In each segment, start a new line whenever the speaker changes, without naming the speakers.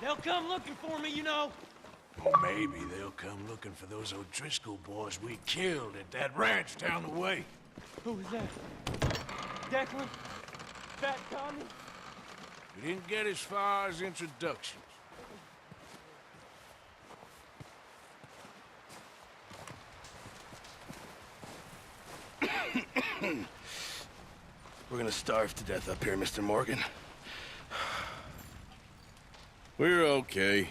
They'll come looking for me, you know.
Or maybe they'll come looking for those O'Driscoll boys we killed at that ranch down the way.
Who was that? Declan? Fat Tommy?
We didn't get as far as introductions.
We're gonna starve to death up here, Mr. Morgan. We're okay.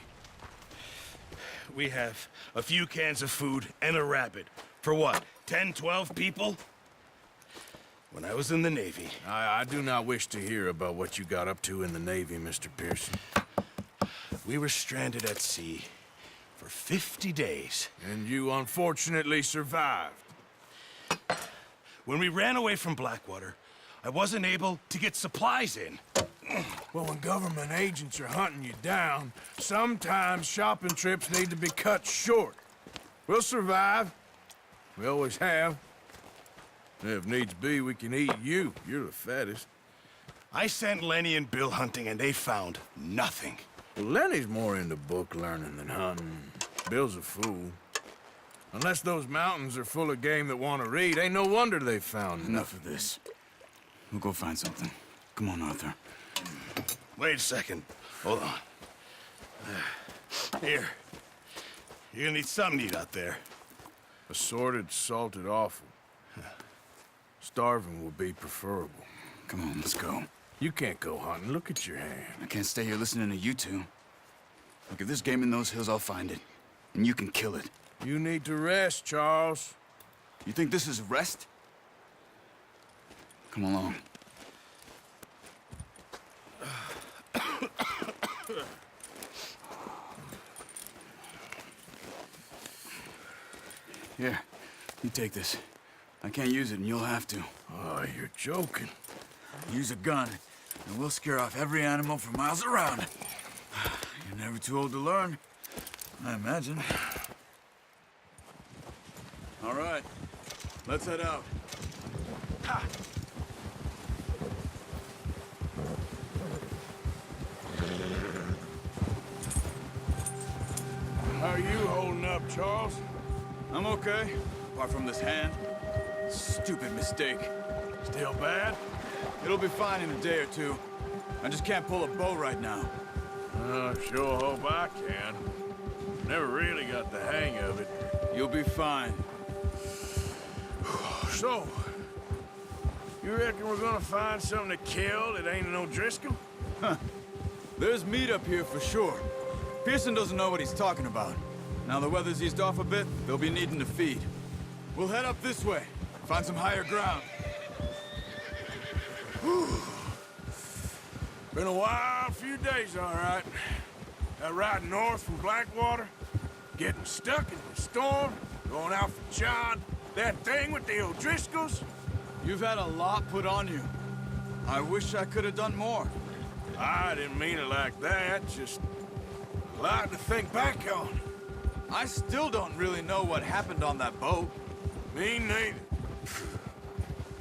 We have a few cans of food and a rabbit. For what, 10, 12 people? When I was in the Navy...
I do not wish to hear about what you got up to in the Navy, Mr. Pearson.
We were stranded at sea for 50 days.
And you unfortunately survived.
When we ran away from Blackwater, I wasn't able to get supplies in.
Well, when government agents are hunting you down, sometimes shopping trips need to be cut short. We'll survive. We always have. If needs be, we can eat you. You're the fattest.
I sent Lenny and Bill hunting, and they found nothing.
Well, Lenny's more into book learning than hunting. Bill's a fool. Unless those mountains are full of game that want to read, ain't no wonder they found
Enough of this. We'll go find something. Come on, Arthur.
Wait a second. Hold on. Here. You're gonna need something to eat out there.
Assorted, salted offal. Starving will be preferable.
Come on, let's go.
You can't go hunting. Look at your hand.
I can't stay here listening to you two. Look, if there's game in those hills, I'll find it. And you can kill it.
You need to rest, Charles.
You think this is rest? Come along. Here, you take this. I can't use it, and you'll have to.
Oh, you're joking.
Use a gun, and we'll scare off every animal for miles around. You're never too old to learn, I imagine. All right, let's head out.
How are you holding up, Charles?
I'm okay, apart from this hand. Stupid mistake.
Still bad?
It'll be fine in a day or two. I just can't pull a bow right now.
Sure hope I can. Never really got the hang of it.
You'll be fine.
So, you reckon we're gonna find something to kill that ain't an O'Driscoll?
There's meat up here for sure. Pearson doesn't know what he's talking about. Now the weather's eased off a bit, they'll be needing to feed. We'll head up this way, find some higher ground.
Been a wild few days, all right. That ride north from Blackwater, getting stuck in the storm, going out for John, that thing with the O'Driscolls.
You've had a lot put on you. I wish I could have done more.
I didn't mean it like that, just a lot to think back on.
I still don't really know what happened on that boat.
Me neither.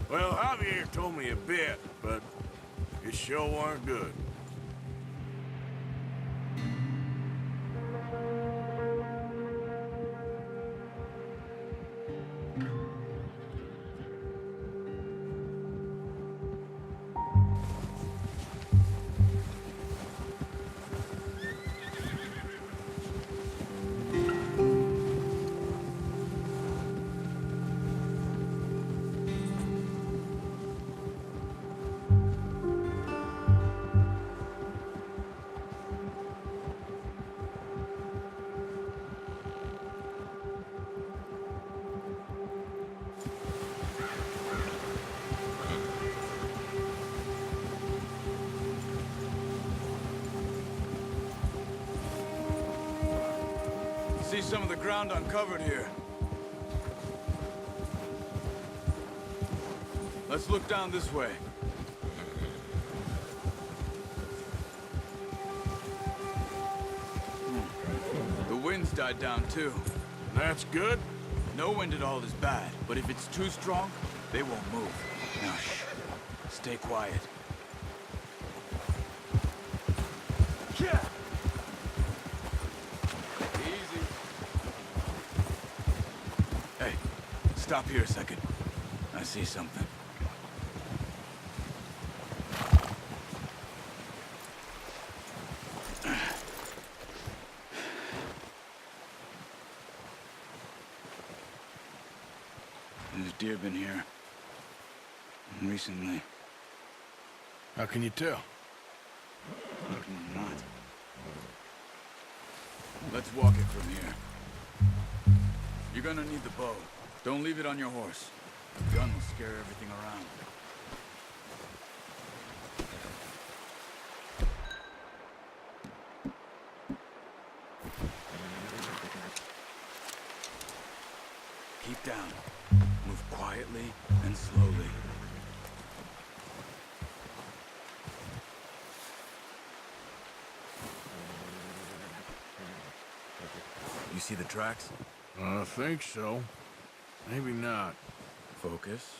Well, Javier told me a bit, but it sure weren't good.
See some of the ground uncovered here. Let's look down this way. The wind's died down too.
That's good.
No wind at all is bad, but if it's too strong, they won't move. Now shh. Stay quiet. Stop here a second. I see something. There's deer been here. Recently.
How can you tell?
Not. Let's walk it from here. You're gonna need the bow. Don't leave it on your horse. The gun will scare everything around. Keep down. Move quietly and slowly. You see the tracks?
I think so. Maybe not.
Focus.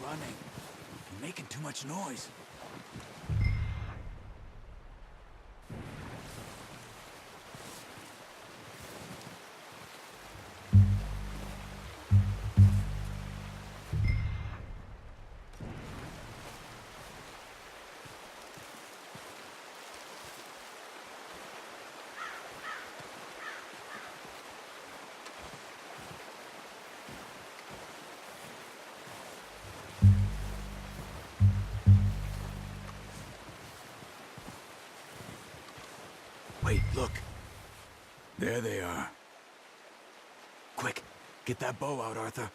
Running. You're making too much noise. Wait, look. There they are. Quick, get that bow out, Arthur.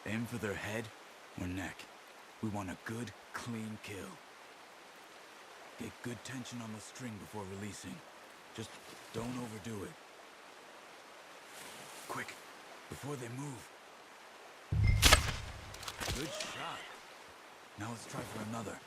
Aim for their head or neck. We want a good, clean kill. Get good tension on the string before releasing. Just don't overdo it. Quick, before they move. Good shot. Now let's try for another.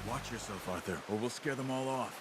Watch yourself, Arthur, or we'll scare them all off.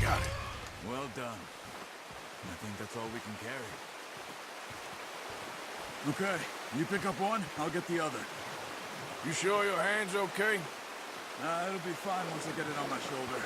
Got it.
Well done. I think that's all we can carry. Okay, you pick up one, I'll get the other.
You sure your hand's okay?
It'll be fine once I get it on my shoulder.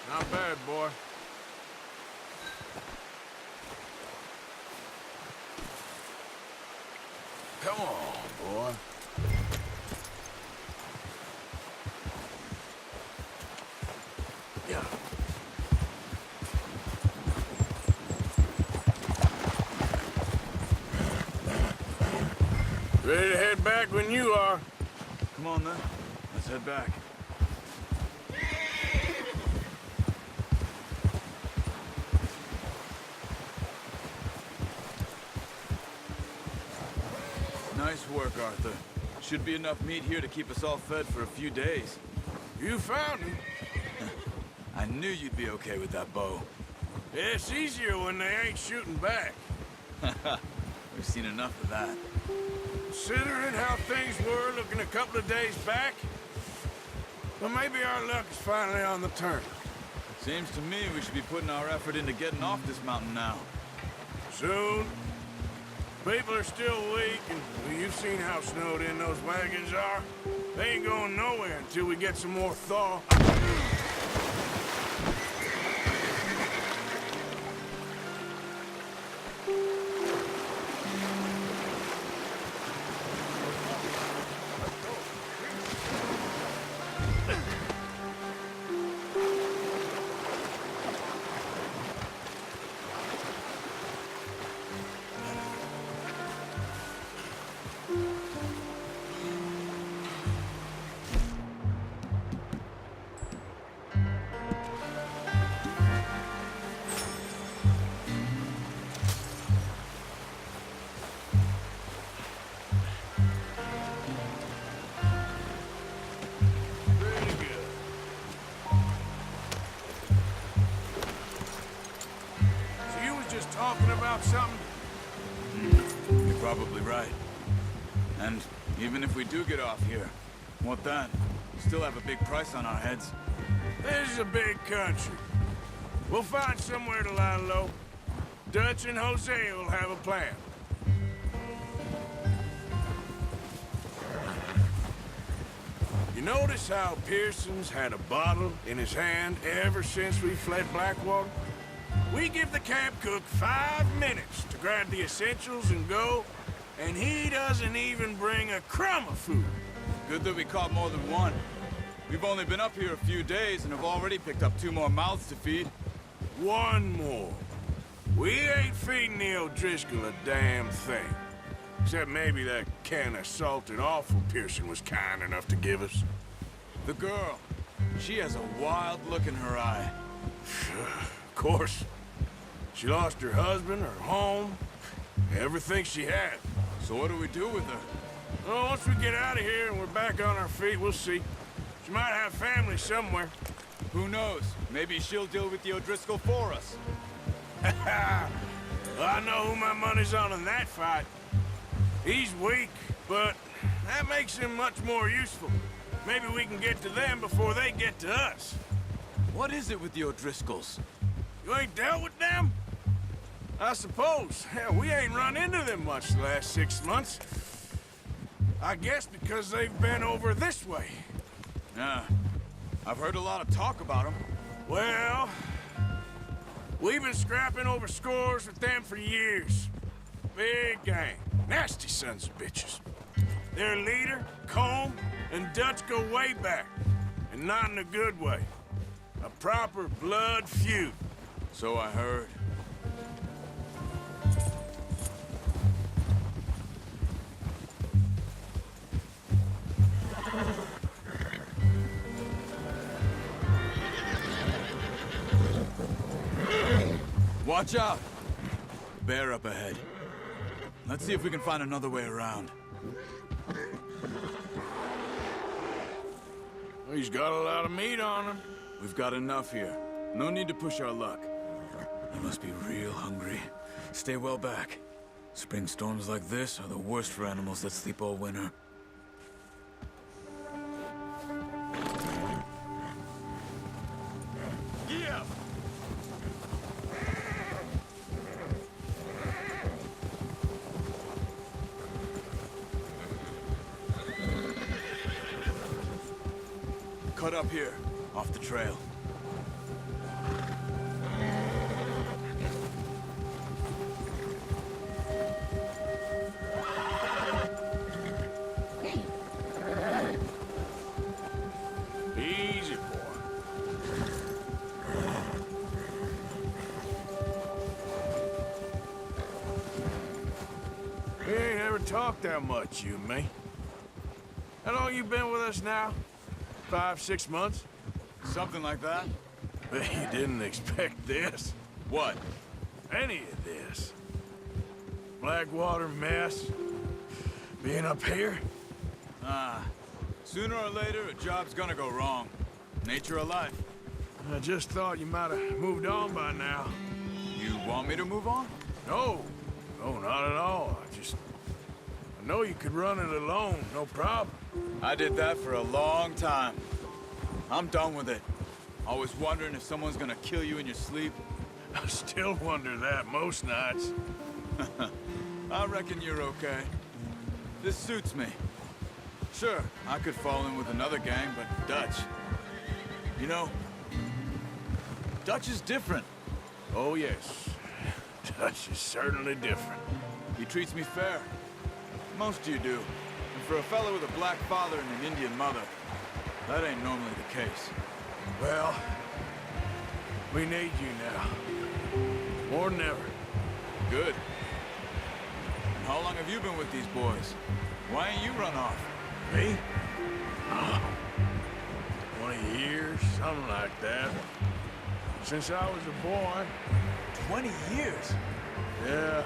Not bad, boy. Come on, boy. Yeah. Ready to head back when you are.
Come on, then. Let's head back. Nice work, Arthur. Should be enough meat here to keep us all fed for a few days.
You found him.
I knew you'd be okay with that bow.
Yeah, it's easier when they ain't shooting back.
We've seen enough of that.
Considering how things were looking a couple of days back, well, maybe our luck is finally on the turn.
Seems to me we should be putting our effort into getting off this mountain now.
Soon. People are still weak, and well, you've seen how snowed in those wagons are. They ain't going nowhere until we get some more thaw. Talking about something?
You're probably right. And even if we do get off here, what then? We still have a big price on our heads.
This is a big country. We'll find somewhere to lie low. Dutch and Jose will have a plan. You notice how Pearson's had a bottle in his hand ever since we fled Blackwater? We give the camp cook 5 minutes to grab the essentials and go, and he doesn't even bring a crumb of food.
Good that we caught more than one. We've only been up here a few days and have already picked up 2 more mouths to feed.
One more. We ain't feeding the O'Driscoll a damn thing. Except maybe that can of salted offal Pearson was kind enough to give us.
The girl. She has a wild look in her eye.
Of course. She lost her husband, her home, everything she had.
So what do we do with her?
Well, once we get out of here and we're back on our feet, we'll see. She might have family somewhere.
Who knows? Maybe she'll deal with the O'Driscoll for us.
Well, I know who my money's on in that fight. He's weak, but that makes him much more useful. Maybe we can get to them before they get to us.
What is it with the O'Driscolls?
You ain't dealt with them? I suppose. Hell, we ain't run into them much the last 6 months. I guess because they've been over this way.
Yeah. I've heard a lot of talk about them.
Well, we've been scrapping over scores with them for years. Big gang. Nasty sons of bitches. Their leader, Combe, and Dutch go way back. And not in a good way. A proper blood feud.
So I heard. Watch out! Bear up ahead. Let's see if we can find another way around.
Well, he's got a lot of meat on him.
We've got enough here. No need to push our luck. You must be real hungry. Stay well back. Spring storms like this are the worst for animals that sleep all winter.
Yeah.
Cut up here, off the trail.
Easy, boy. We ain't ever talked that much, you and me. How long you been with us now? 5, 6 months?
Something like that?
Bet you didn't expect this.
What?
Any of this. Blackwater mess. Being up here?
Sooner or later, a job's gonna go wrong. Nature of life.
I just thought you might have moved on by now.
You want me to move on?
No. No, not at all. I know you could run it alone, no problem.
I did that for a long time. I'm done with it. Always wondering if someone's gonna kill you in your sleep.
I still wonder that most nights.
I reckon you're okay. This suits me. Sure, I could fall in with another gang, but Dutch... You know, Dutch is different.
Oh, yes. Dutch is certainly different.
He treats me fair. Most of you do. And for a fellow with a black father and an Indian mother, that ain't normally the case.
Well, we need you now. More than ever.
Good. And how long have you been with these boys? Why ain't you run off?
Me? 20 years, something like that. Since I was a boy.
20 years?
Yeah.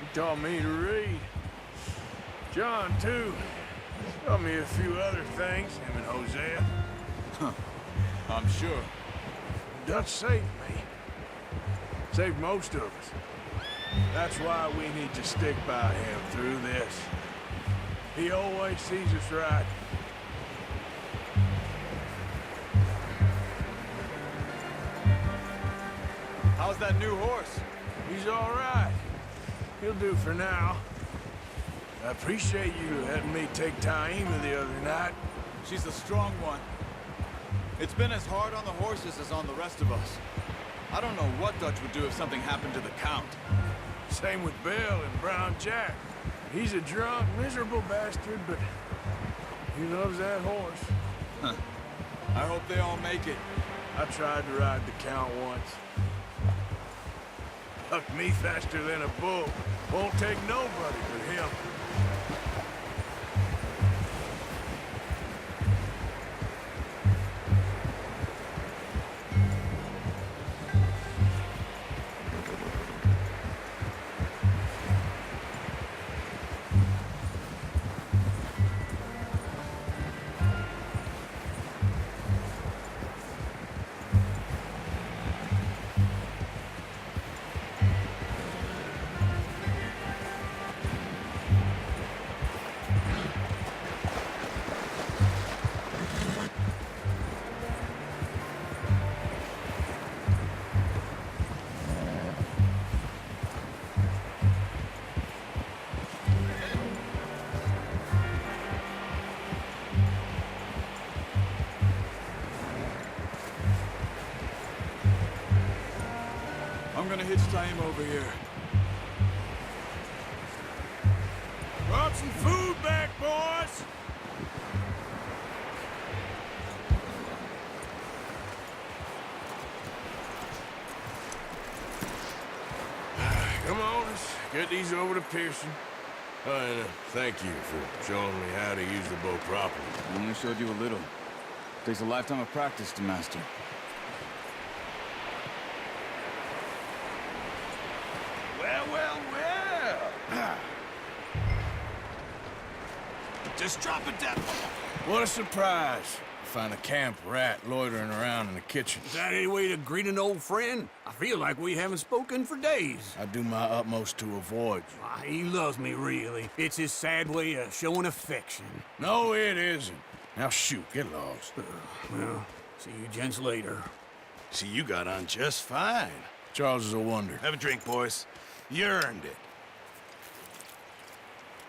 He taught me to read. John, too. Taught me a few other things, him and Hosea.
I'm sure.
Dutch saved me. Saved most of us. That's why we need to stick by him through this. He always sees us right.
How's that new horse?
He's all right. He'll do for now. I appreciate you letting me take Taima the other night.
She's a strong one. It's been as hard on the horses as on the rest of us. I don't know what Dutch would do if something happened to the Count.
Same with Bill and Brown Jack. He's a drunk, miserable bastard, but he loves that horse.
I hope they all make it.
I tried to ride the Count once. Hucked me faster than a bull. Won't take nobody but him.
I'm gonna hitch Taima over here.
Brought some food back, boys! Come on, let's get these over to Pearson. And thank you for showing me how to use the bow properly.
I only showed you a little. Takes a lifetime of practice to master.
Well.
Just drop it down.
What a surprise. Find a camp rat loitering around in the kitchen.
Is that any way to greet an old friend? I feel like we haven't spoken for days.
I do my utmost to avoid you.
Why, he loves me, really. It's his sad way of showing affection.
No, it isn't. Now shoot, get lost.
Well, see you gents later.
See, you got on just fine.
Charles is a wonder.
Have a drink, boys. You earned it.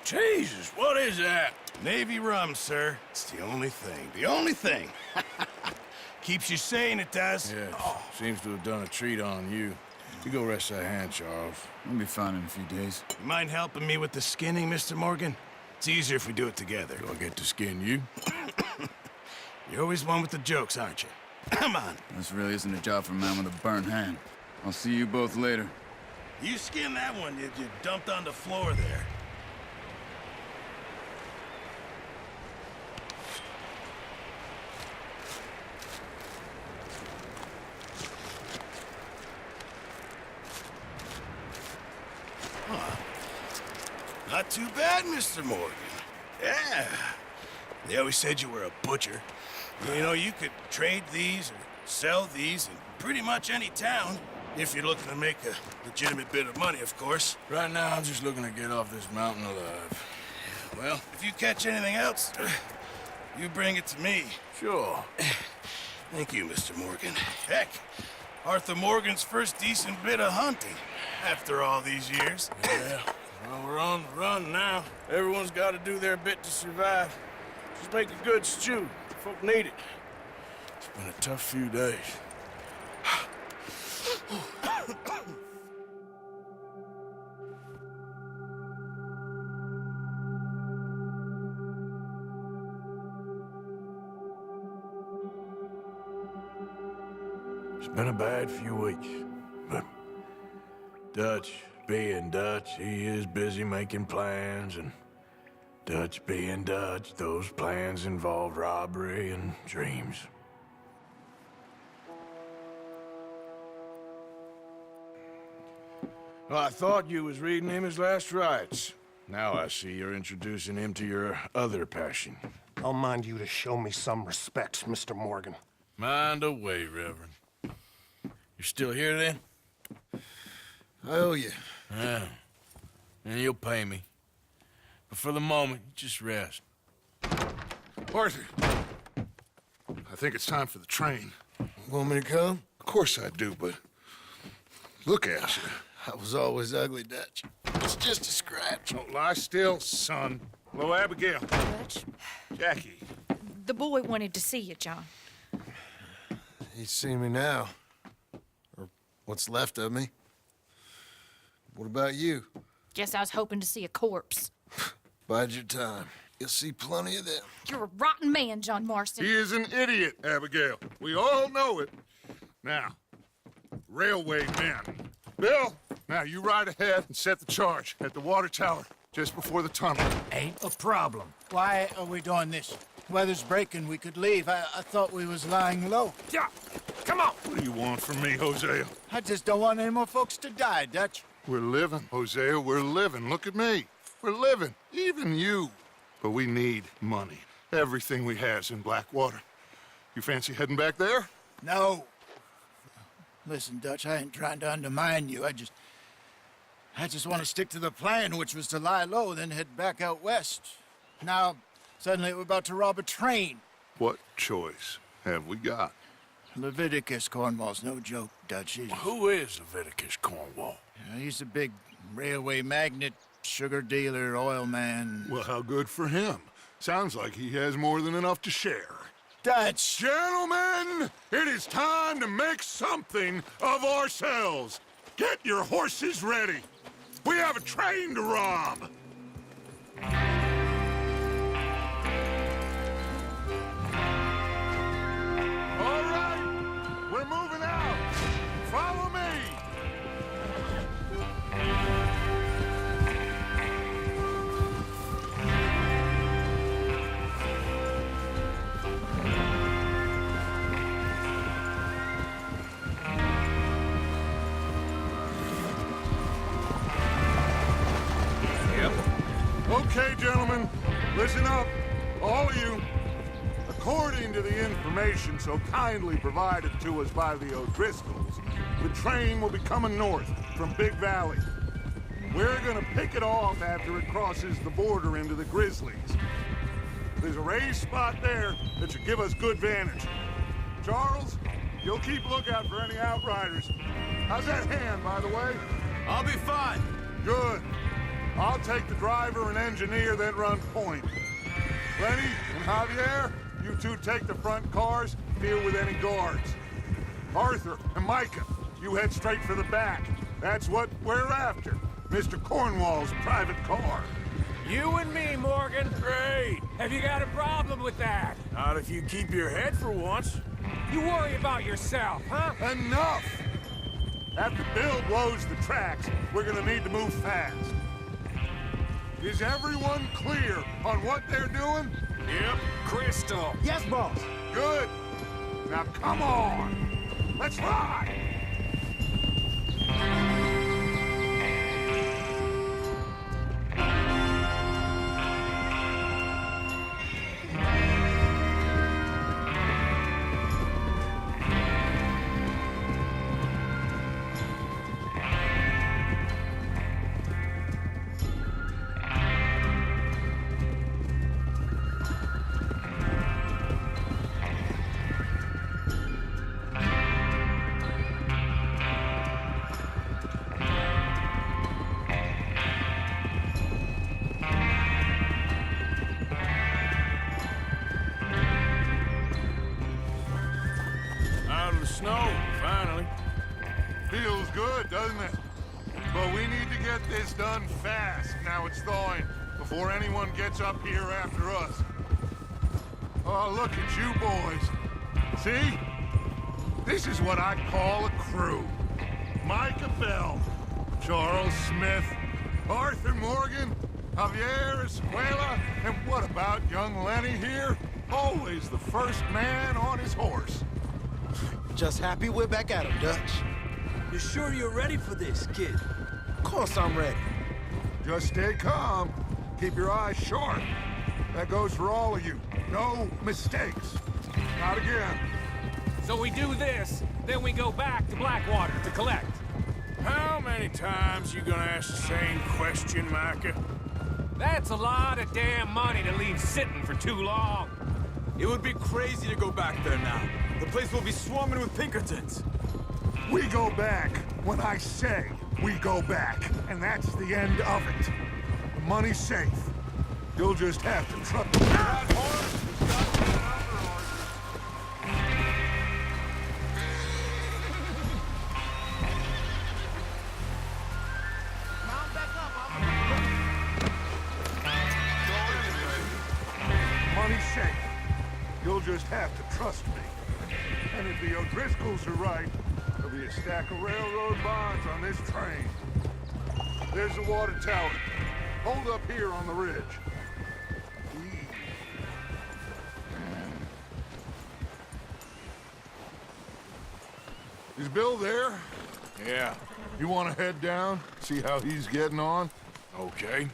Jesus, what is that?
Navy rum, sir. It's the only thing. The only thing. Keeps you sane, it does.
Yeah, seems to have done a treat on you. You go rest that hand, Charles.
I'll be fine in a few days.
You mind helping me with the skinning, Mr. Morgan? It's easier if we do it together.
Do I get to skin you?
You're always one with the jokes, aren't you? Come on.
This really isn't a job for a man with a burnt hand. I'll see you both later.
You skinned that one you dumped on the floor there. Not too bad, Mr. Morgan. Yeah. They always said you were a butcher. You know, you could trade these or sell these in pretty much any town. If you're looking to make a legitimate bit of money, of course.
Right now, I'm just looking to get off this mountain alive.
Well, if you catch anything else, you bring it to me.
Sure.
Thank you, Mr. Morgan. Heck, Arthur Morgan's first decent bit of hunting after all these years.
Yeah, well, we're on the run now. Everyone's got to do their bit to survive. Just make a good stew. Folk need it. It's been a tough few days. It's been a bad few weeks, but Dutch being Dutch, he is busy making plans, and Dutch being Dutch, those plans involve robbery and dreams. Well, I thought you was reading him his last rites. Now I see you're introducing him to your other passion.
I'll mind you to show me some respect, Mr. Morgan.
Mind away, Reverend. You're still here, then?
I owe you.
Yeah. And you'll pay me. But for the moment, just rest.
Arthur, I think it's time for the train.
Want me to come?
Of course I do, but look at you.
I was always ugly, Dutch. It's just a scratch.
Don't lie still, son. Hello, Abigail.
Dutch,
Jackie.
the boy wanted to see you, John.
He's seen me now. Or what's left of me. What about you?
Guess I was hoping to see a corpse.
Bide your time. You'll see plenty of them.
You're a rotten man, John Marston.
He is an idiot, Abigail. We all know it. Now, railway men. Bill, now you ride ahead and set the charge at the water tower just before the tunnel.
Ain't a problem. Why are we doing this? Weather's breaking. We could leave. I thought we was lying low.
Yeah, come on. What do you want from me, Hosea?
I just don't want any more folks to die, Dutch.
We're living, Hosea, we're living. Look at me. We're living, even you. But we need money. Everything we has in Blackwater. You fancy heading back there?
No. Listen, Dutch, I ain't trying to undermine you. I just want to stick to the plan, which was to lie low, then head back out west. Now, suddenly we're about to rob a train.
What choice have we got?
Leviticus Cornwall's no joke, Dutch.
Who is Leviticus Cornwall?
He's a big railway magnate, sugar dealer, oil man.
Well, how good for him. Sounds like he has more than enough to share.
Dutch!
Gentlemen, it is time to make something of ourselves. Get your horses ready. We have a train to rob. All right, we're moving out. Follow me. Okay, gentlemen, listen up, all of you. According to the information so kindly provided to us by the O'Driscolls, the train will be coming north from Big Valley. We're gonna pick it off after it crosses the border into the Grizzlies. There's a raised spot there that should give us good vantage. Charles, you'll keep lookout for any outriders. How's that hand, by the way?
I'll be fine.
Good. I'll take the driver and engineer, then run point. Lenny and Javier, you two take the front cars, deal with any guards. Arthur and Micah, you head straight for the back. That's what we're after. Mr. Cornwall's private car.
You and me, Morgan.
Great.
Have you got a problem with that?
Not if you keep your head for once.
You worry about yourself, huh?
Enough! After Bill blows the tracks, we're gonna need to move fast. Is everyone clear on what they're doing?
Yep.
Crystal.
Yes, boss.
Good. Now come on. Let's ride!
Out of the snow, finally.
Feels good, doesn't it? But we need to get this done fast, now it's thawing, before anyone gets up here after us. Oh, look at you boys. See? This is what I call a crew. Micah Bell, Charles Smith, Arthur Morgan, Javier Escuela, and what about young Lenny here? Always the first man on his horse.
Just happy we're back at him, Dutch.
You sure you're ready for this, kid?
Of course I'm ready.
Just stay calm. Keep your eyes sharp. That goes for all of you. No mistakes. Not again.
So we do this, then we go back to Blackwater to collect.
How many times you gonna ask the same question, Micah?
That's a lot of damn money to leave sitting for too long.
It would be crazy to go back there now. The place will be swarming with Pinkertons.
We go back when I say we go back, and that's the end of it. The money's safe. You'll just have to trust that horse has got that other horse.
Mount back up.
Money's safe. You'll just have to trust me. And if the O'Driscolls are right, there'll be a stack of railroad bonds on this train. There's the water tower. Hold up here on the ridge. Is Bill there?
Yeah.
You want to head down, see how he's getting on?
Okay.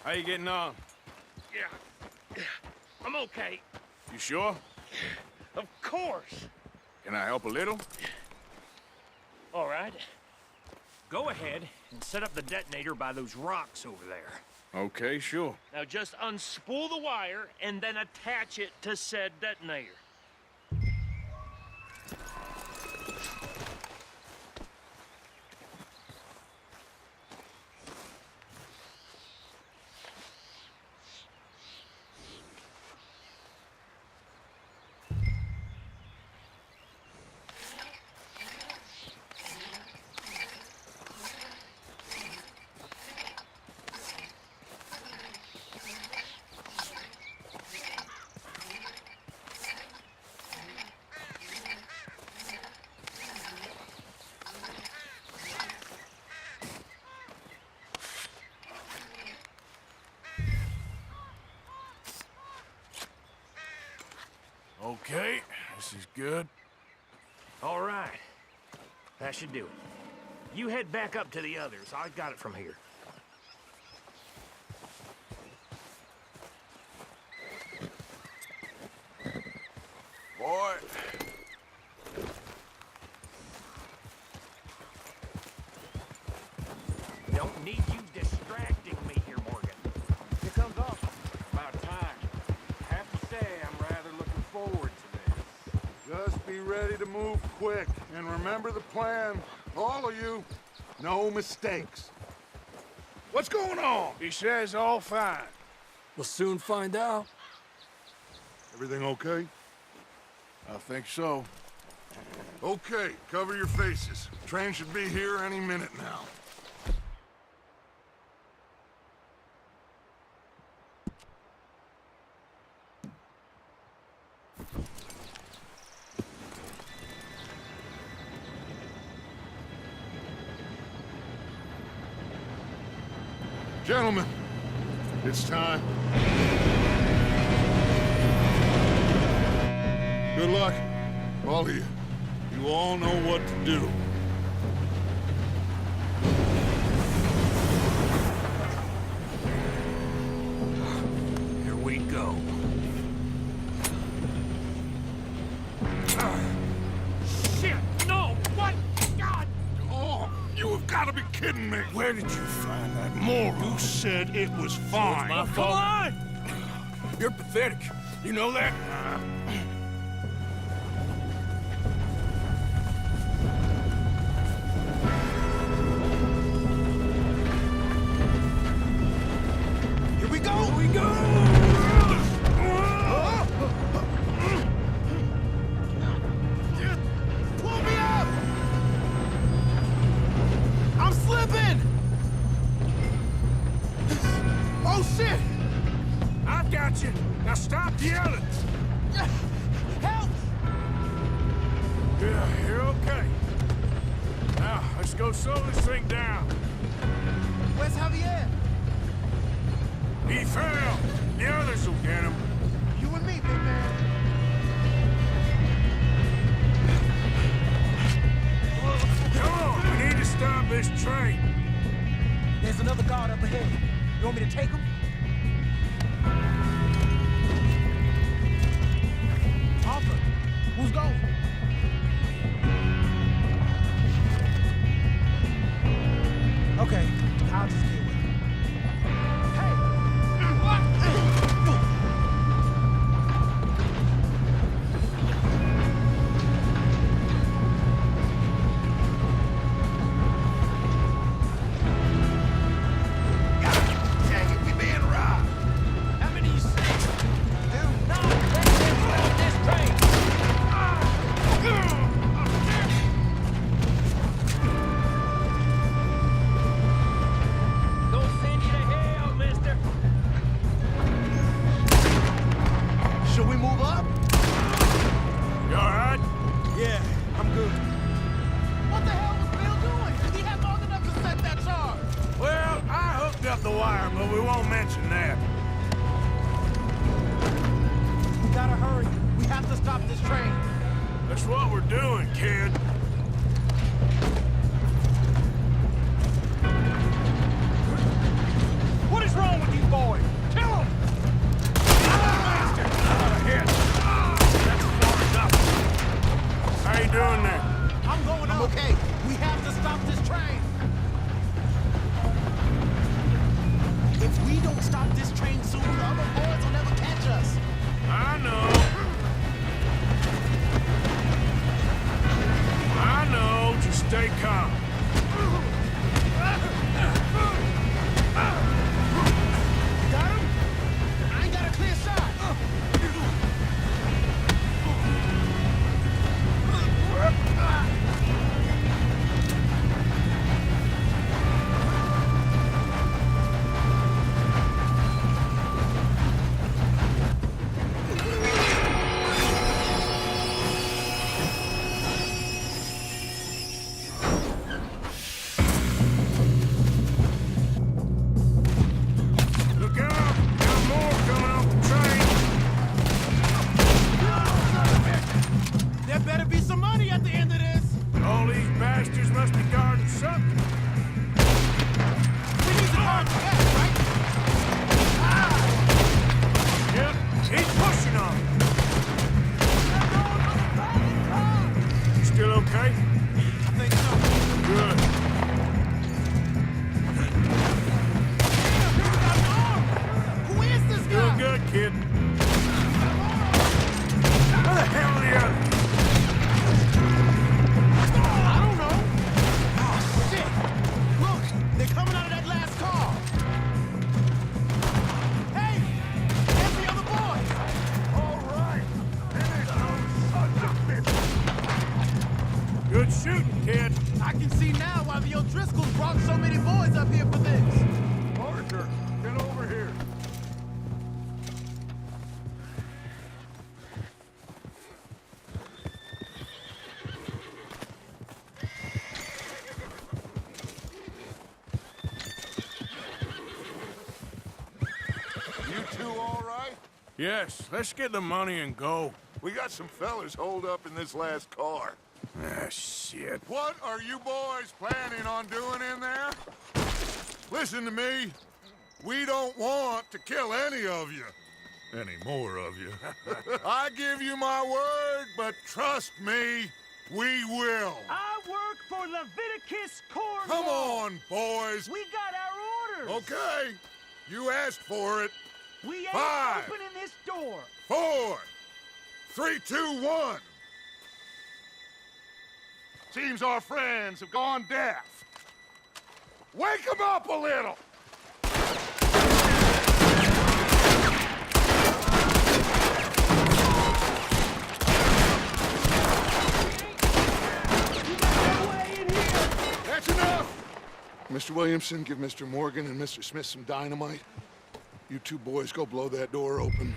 How you getting on?
Yeah. I'm okay.
You sure?
Of course.
Can I help a little?
All right. Go ahead and set up the detonator by those rocks over there.
Okay, sure.
Now just unspool the wire and then attach it to said detonator.
Okay, this is good.
All right. That should do it. You head back up to the others. I got it from here.
boy.
Don't need you distracting me here, Morgan.
Here comes Arthur. About time. Have to say, I'm rather looking forward to this. Just be ready to move quick, and remember the plan. All of you, no mistakes.
What's going on? He says all fine.
We'll soon find out.
Everything okay?
I think so.
Okay, cover your faces. Train should be here any minute now. Gentlemen, it's time. Good luck, all of you. You all know what to do.
Here we go. Shit! No! What? God!
Oh, you have got to be kidding me.
Where did you find that moron?
You said it was fine.
My
Come
fault.
on!
You're pathetic. You know that?
Here we go!
Here we go!
Pull me up! I'm slipping! Oh, shit!
I've got you. Now stop yelling.
Help!
Yeah, you're okay. Now, let's go slow this thing down.
Where's Javier?
He fell. The others will get him.
You and me, big man.
Come on, we need to stop this train.
There's another guard up ahead. You want me to take him? Arthur, who's going? Okay, I'll just deal with it. Hey!
Dang it, we being robbed.
How many you say? Do not let them stop this train! Gonna send you to hell, mister!
Should we move up?
You all right?
Yeah, I'm good. What the hell was Bill doing? He had long enough to set that charge.
Well, I hooked up the wire, but we won't mention that.
We gotta hurry. We have to stop this train.
That's what we're doing, kid.
What is wrong with you boys? Kill him!
How you doing there?
I'm going up. Okay. We have to stop this train. If we don't stop this train soon, the other boys will never catch us.
I know. I know. Just stay calm.
Got him? I ain't got a clear shot.
Good shooting, kid.
I can see now why the O'Driscolls brought so many boys up here for this.
Arthur, get over here. You two all right?
Yes, let's get the money and go.
We got some fellas holed up in this last car.
Ah, shit.
What are you boys planning on doing in there? Listen to me. We don't want to kill any of you. Any more of you. I give you my word, but trust me, we will.
I work for Leviticus Corps.
Come on, boys.
We got our orders.
Okay. You asked for it.
We ain't
5,
opening this door.
4, 3, 2, 1. Seems our friends have gone deaf. Wake them up a little! That's enough! Mr. Williamson, give Mr. Morgan and Mr. Smith some dynamite. You two boys go blow that door open.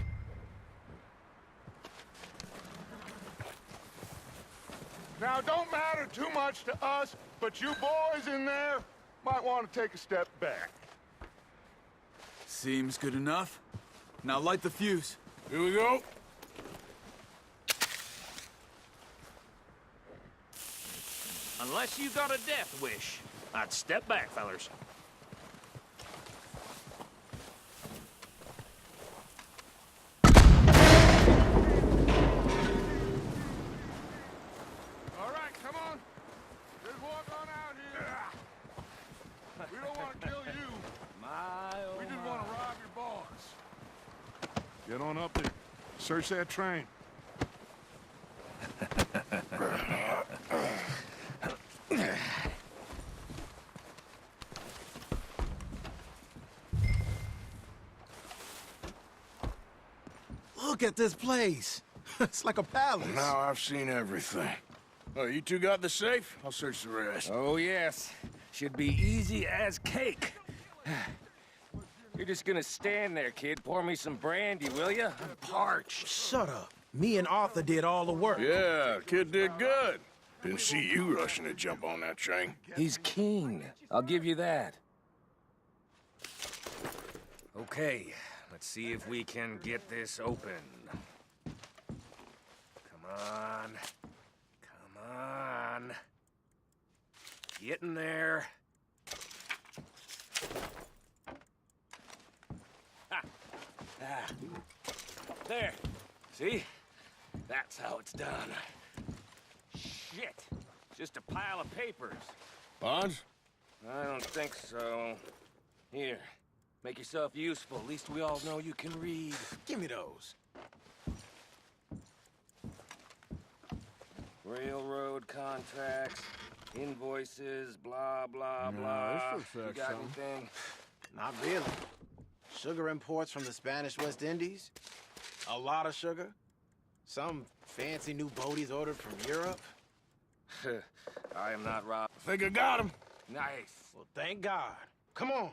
Now, don't matter too much to us, but you boys in there might want to take a step back.
Seems good enough. Now light the fuse.
Here we go.
Unless you got a death wish, I'd step back, fellers.
All right, come on. Just walk on out here. We don't want to kill you. We just want to rob your boss. Get on up there. Search that train.
Look at this place. It's like a palace.
Now I've seen everything. Oh, you two got the safe? I'll search the rest.
Oh, yes. Should be easy as cake. You're just gonna stand there, kid. Pour me some brandy, will you? I'm parched.
Shut up. Me and Arthur did all the work.
Yeah, kid did good. Didn't see you rushing to jump on that train.
He's keen. I'll give you that. Okay, let's see if we can get this open. Come on. Come on. Get in there. Ah. Ah. There. See? That's how it's done. Shit. Just a pile of papers.
Bonds?
I don't think so. Here. Make yourself useful. At least we all know you can read.
Give me those.
Railroad contracts, invoices, blah, blah, blah.
this looks like
You got
something.
anything?
Not really. Sugar imports from the Spanish West Indies. A lot of sugar. Some fancy new boaties ordered from Europe.
I am not Rob.
Think I got him.
Nice.
Well, thank God. Come on.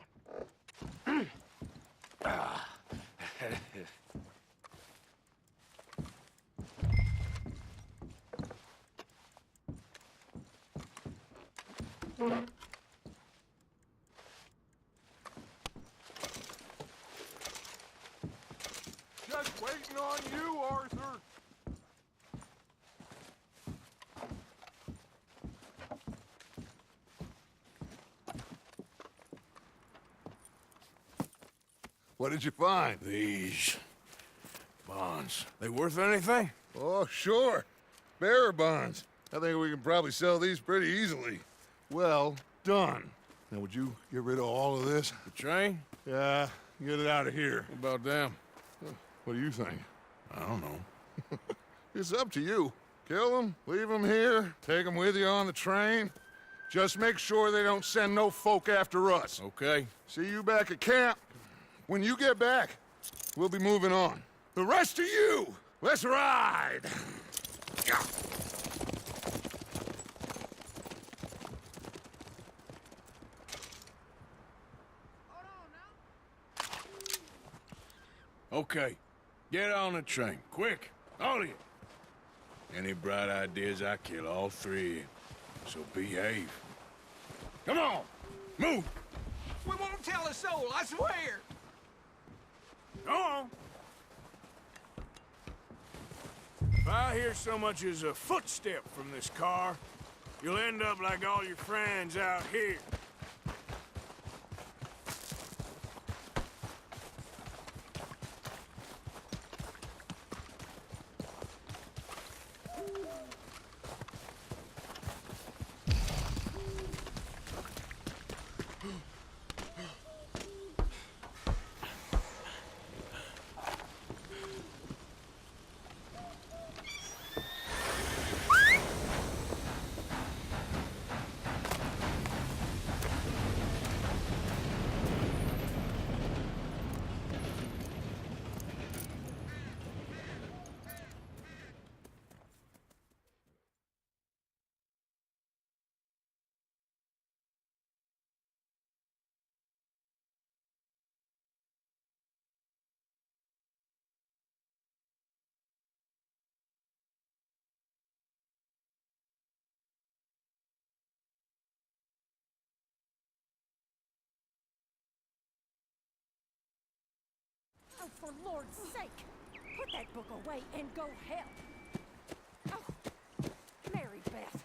Just waiting on you, Arthur. What did you find?
These bonds. They worth anything?
Oh, sure. Bearer bonds. I think we can probably sell these pretty easily. Well done. Now, would you get rid of all of this?
The train?
Yeah, get it out of here.
What about them?
What do you think?
I don't know.
It's up to you. Kill them, leave them here, take them with you on the train. Just make sure they don't send no folk after us.
Okay.
See you back at camp. When you get back, we'll be moving on. The rest of you, let's ride!
Okay, get on the train, quick, all of you. Any bright ideas, I kill all three of you. So behave. Come on, move!
We won't tell a soul, I swear!
Go on! If I hear so much as a footstep from this car, you'll end up like all your friends out here.
Oh, for Lord's sake! Put that book away and go help! Oh, Mary Beth.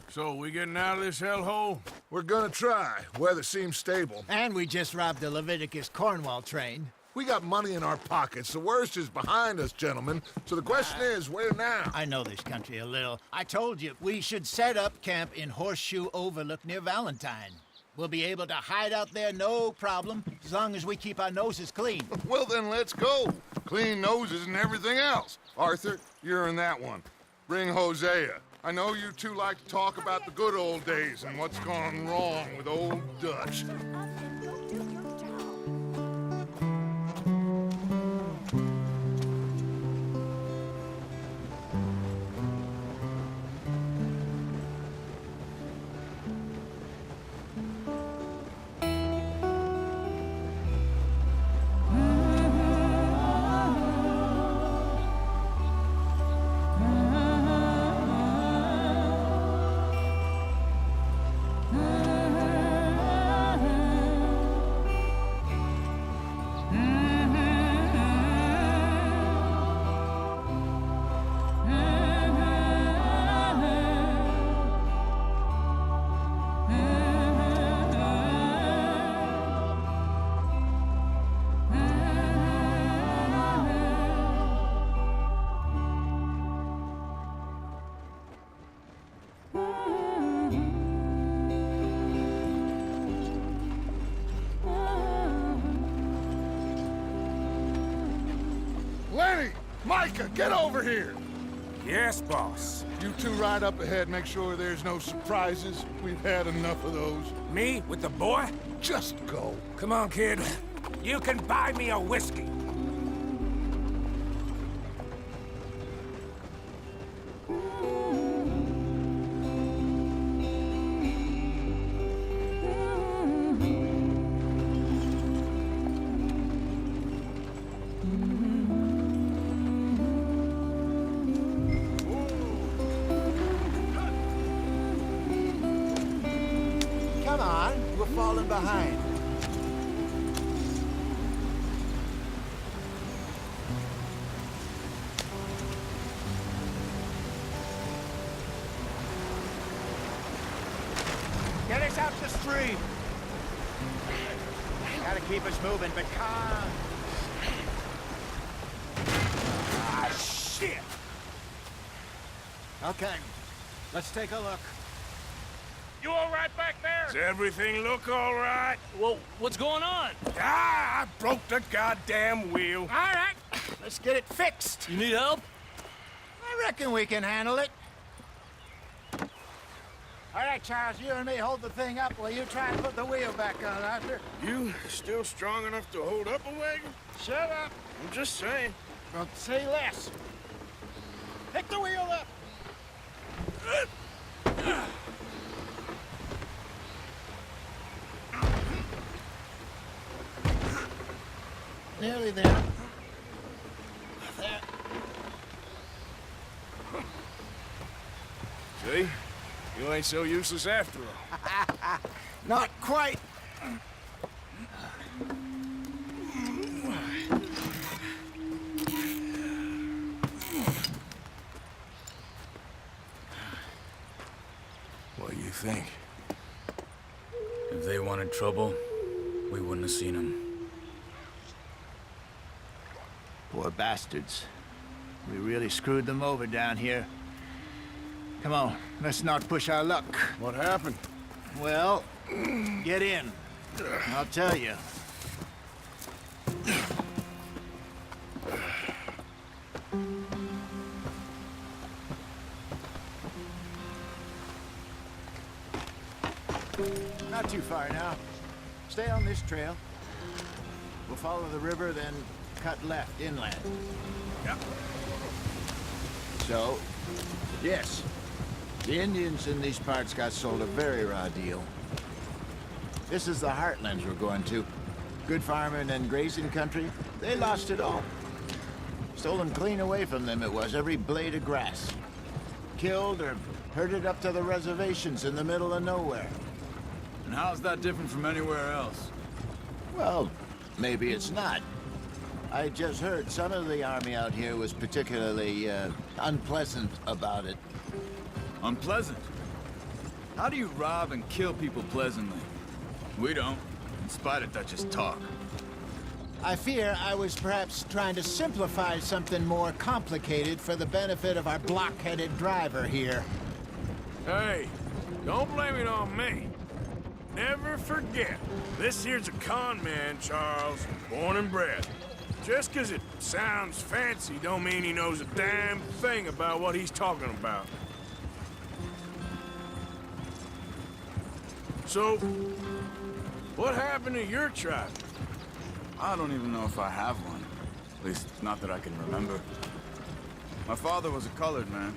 So, we getting out of this hellhole?
We're gonna try. Weather seems stable.
And we just robbed the Leviticus Cornwall train.
We got money in our pockets. The worst is behind us, gentlemen. So the question is, where now?
I know this country a little. I told you, we should set up camp in Horseshoe Overlook near Valentine. We'll be able to hide out there no problem, as long as we keep our noses clean.
Well, then let's go. Clean noses and everything else. Arthur, you're in that one. Bring Hosea. I know you two like to talk about the good old days and what's gone wrong with old Dutch.
Up and go do your job.
Lenny! Micah, get over here!
Yes, boss.
You two ride up ahead, make sure there's no surprises. We've had enough of those.
Me with the boy?
Just go.
Come on, kid. You can buy me a whiskey.
Come on, we're falling behind. Get us out the stream. Gotta keep us moving, but calm.
Ah, shit!
Okay, let's take a look.
You all right back there?
Does everything look all right?
Well, what's going on?
Ah, I broke the goddamn wheel.
All right, let's get it fixed.
You need help?
I reckon we can handle it. All right, Charles, you and me hold the thing up while you try and put the wheel back on, Arthur.
You still strong enough to hold up a wagon?
Shut up.
I'm just saying.
Well, say less. Pick the wheel up. nearly there. There.
See? You ain't so useless after all.
Not quite.
What do you think?
If they wanted trouble, we wouldn't have seen them.
Poor bastards. We really screwed them over down here. Come on, let's not push our luck.
What happened?
Well, get in. I'll tell you. Not too far now. Stay on this trail. We'll follow the river, then cut left inland.
Yep.
So, yes, the Indians in these parts got sold a very raw deal. This is the heartlands we're going to. Good farming and grazing country, they lost it all. Stolen clean away from them it was, every blade of grass. Killed or herded up to the reservations in the middle of nowhere.
And how's that different from anywhere else?
Well, maybe it's not. I just heard some of the army out here was particularly, unpleasant about it.
Unpleasant? How do you rob and kill people pleasantly? We don't, in spite of Dutch's talk.
I fear I was perhaps trying to simplify something more complicated for the benefit of our block-headed driver here.
Hey, don't blame it on me. Never forget, this here's a con man, Charles, born and bred. Just 'cause it sounds fancy don't mean he knows a damn thing about what he's talking about. So, what happened to your tribe?
I don't even know if I have one. At least, not that I can remember. My father was a colored man.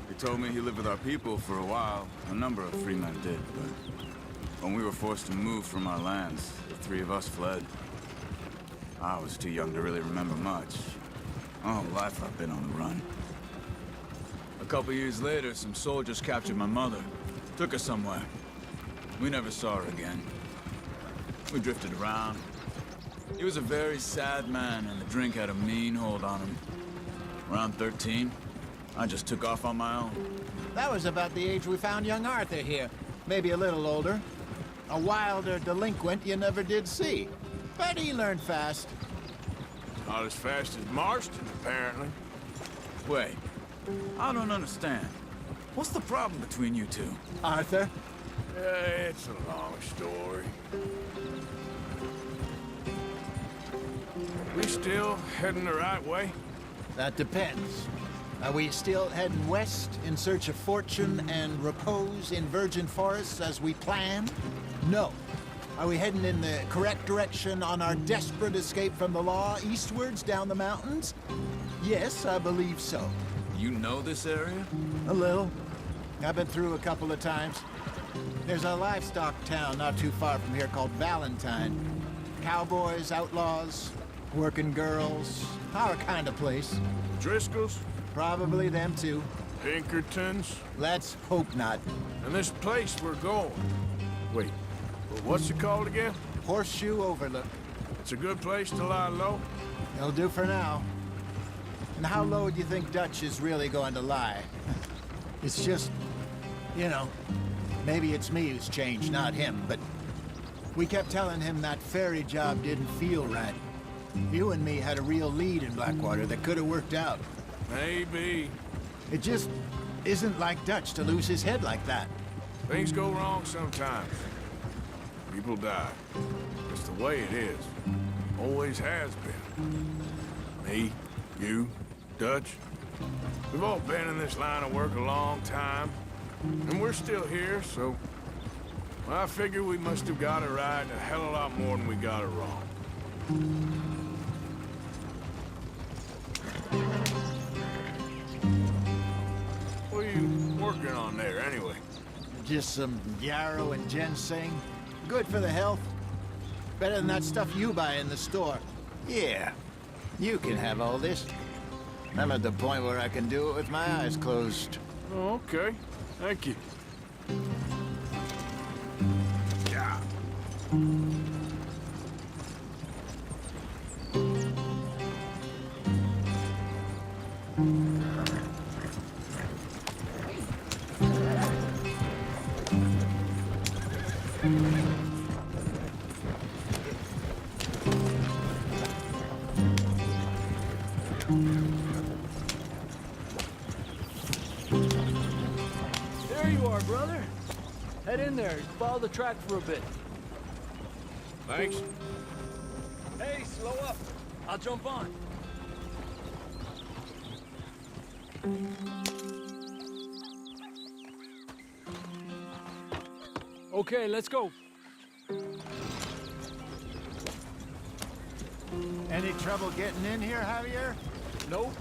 He told me he lived with our people for a while. A number of free men did, but when we were forced to move from our lands, the three of us fled. I was too young to really remember much. My whole life I've been on the run. A couple years later, some soldiers captured my mother. Took her somewhere. We never saw her again. We drifted around. He was a very sad man, and the drink had a mean hold on him. Around 13, I just took off on my own.
That was about the age we found young Arthur here. Maybe a little older. A wilder delinquent you never did see. But he learned fast.
Not as fast as Marston, apparently.
Wait, I don't understand. What's the problem between you two?
Arthur?
It's a long story. We still heading the right way?
That depends. Are we still heading west in search of fortune and repose in virgin forests as we planned? No. Are we heading in the correct direction on our desperate escape from the law eastwards down the mountains? Yes, I believe so.
You know this area?
A little. I've been through a couple of times. There's a livestock town not too far from here called Valentine. Cowboys, outlaws, working girls, our kind of place.
Driscolls?
Probably them too.
Pinkertons?
Let's hope not.
And this place we're going. Wait, what's it called again?
Horseshoe Overlook.
It's a good place to lie low?
It'll do for now. And how low do you think Dutch is really going to lie? It's just, you know, maybe it's me who's changed, not him, but we kept telling him that ferry job didn't feel right. You and me had a real lead in Blackwater that could have worked out.
Maybe.
It just isn't like Dutch to lose his head like that.
Things go wrong sometimes. People die. It's the way it is. Always has been. Me, you, Dutch. We've all been in this line of work a long time. And we're still here, so... well, I figure we must have got it right a hell of a lot more than we got it wrong. What are you working on there, anyway?
Just some yarrow and ginseng. Good for the health. Better than that stuff you buy in the store. Yeah, you can have all this. I'm at the point where I can do it with my eyes closed.
Oh, okay. Thank you.
Yeah.
There you are, brother. Head in there. Follow the track for a bit.
Thanks.
Hey, slow up. I'll jump on. Okay, let's go.
Any trouble getting in here, Javier?
Nope.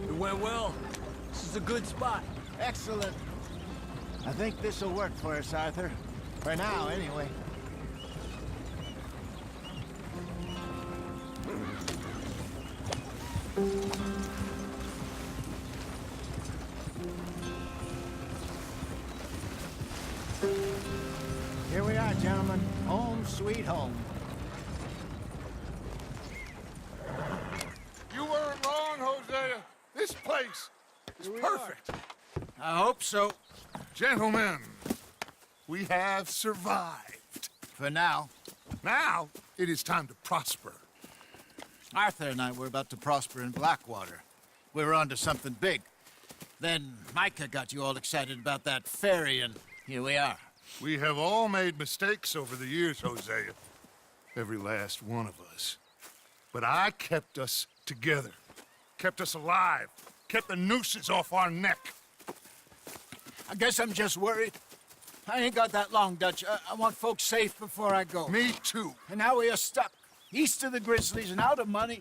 It went well. This is a good spot.
Excellent. I think this'll work for us, Arthur. For now, anyway. Here we are, gentlemen. Home sweet home.
You weren't wrong, Hosea. This place is perfect.
I hope so.
Gentlemen, we have survived.
For now.
Now, it is time to prosper.
Arthur and I were about to prosper in Blackwater. We were onto something big. Then Micah got you all excited about that ferry, and here we are.
We have all made mistakes over the years, Hosea. Every last one of us. But I kept us together. Kept us alive. Kept the nooses off our neck.
I guess I'm just worried. I ain't got that long, Dutch. I want folks safe before I go.
Me too.
And now we are stuck, east of the Grizzlies and out of money,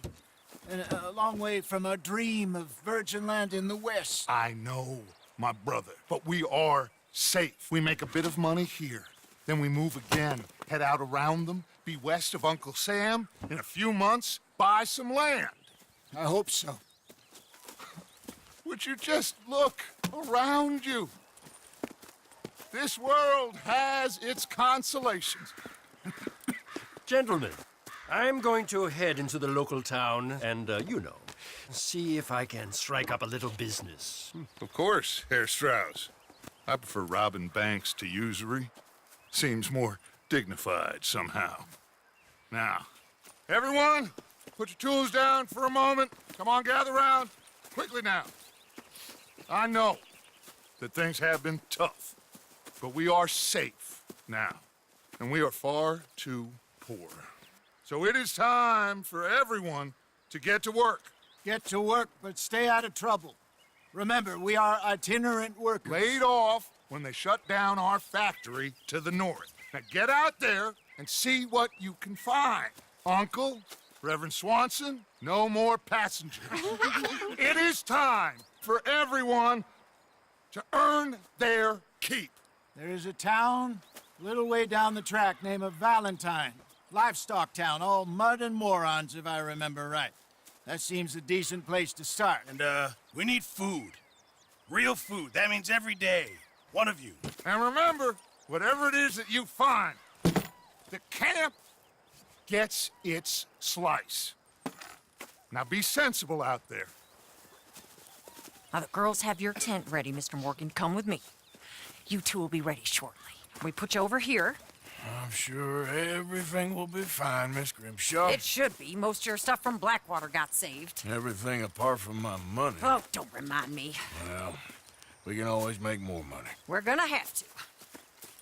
and a long way from our dream of virgin land in the west.
I know, my brother, but we are safe. We make a bit of money here, then we move again, head out around them, be west of Uncle Sam, in a few months, buy some land.
I hope so.
Would you just look around you? This world has its consolations.
Gentlemen, I'm going to head into the local town and, see if I can strike up a little business.
Of course, Herr Strauss. I prefer robbing banks to usury. Seems more dignified somehow. Now, everyone, put your tools down for a moment. Come on, gather round. Quickly now. I know that things have been tough, but we are safe now, and we are far too poor. So it is time for everyone to get to work.
Get to work, but stay out of trouble. Remember, we are itinerant workers.
Laid off when they shut down our factory to the north. Now get out there and see what you can find. Uncle, Reverend Swanson, no more passengers. It is time for everyone to earn their keep.
There is a town a little way down the track named Valentine. Livestock town, all mud and morons, if I remember right. That seems a decent place to start.
And, we need food. Real food. That means every day. One of you.
And remember, whatever it is that you find, the camp gets its slice. Now be sensible out there.
Now, the girls have your tent ready, Mr. Morgan. Come with me. You two will be ready shortly. We put you over here.
I'm sure everything will be fine, Miss Grimshaw.
It should be. Most of your stuff from Blackwater got saved.
Everything apart from my money.
Oh, don't remind me.
Well, we can always make more money.
We're gonna have to.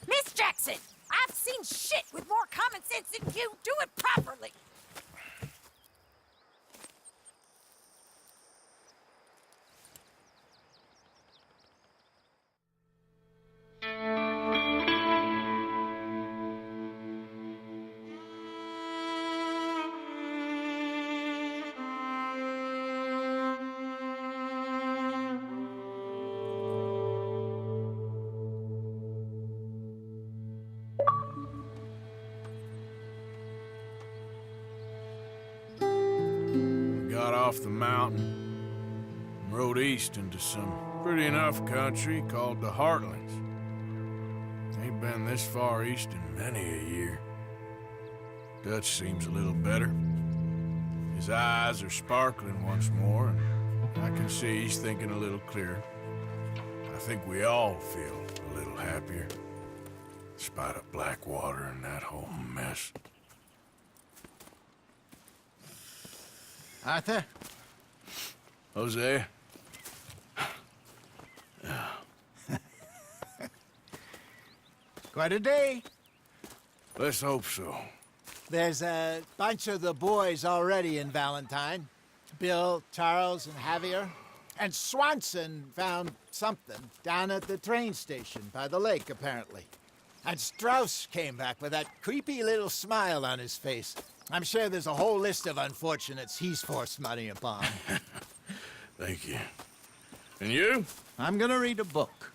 Miss Jackson, I've seen shit with more common sense than you. Do it properly.
off the mountain and rode east into some pretty enough country called the Heartlands. Ain't been this far east in many a year. Dutch seems a little better. His eyes are sparkling once more, and I can see he's thinking a little clearer. I think we all feel a little happier, despite of Blackwater and that whole mess.
Arthur?
Jose?
Quite a day.
Let's hope so.
There's a bunch of the boys already in Valentine. Bill, Charles, and Javier. And Swanson found something down at the train station by the lake, apparently. And Strauss came back with that creepy little smile on his face. I'm sure there's a whole list of unfortunates he's forced money upon.
Thank you. And you?
I'm gonna read a book.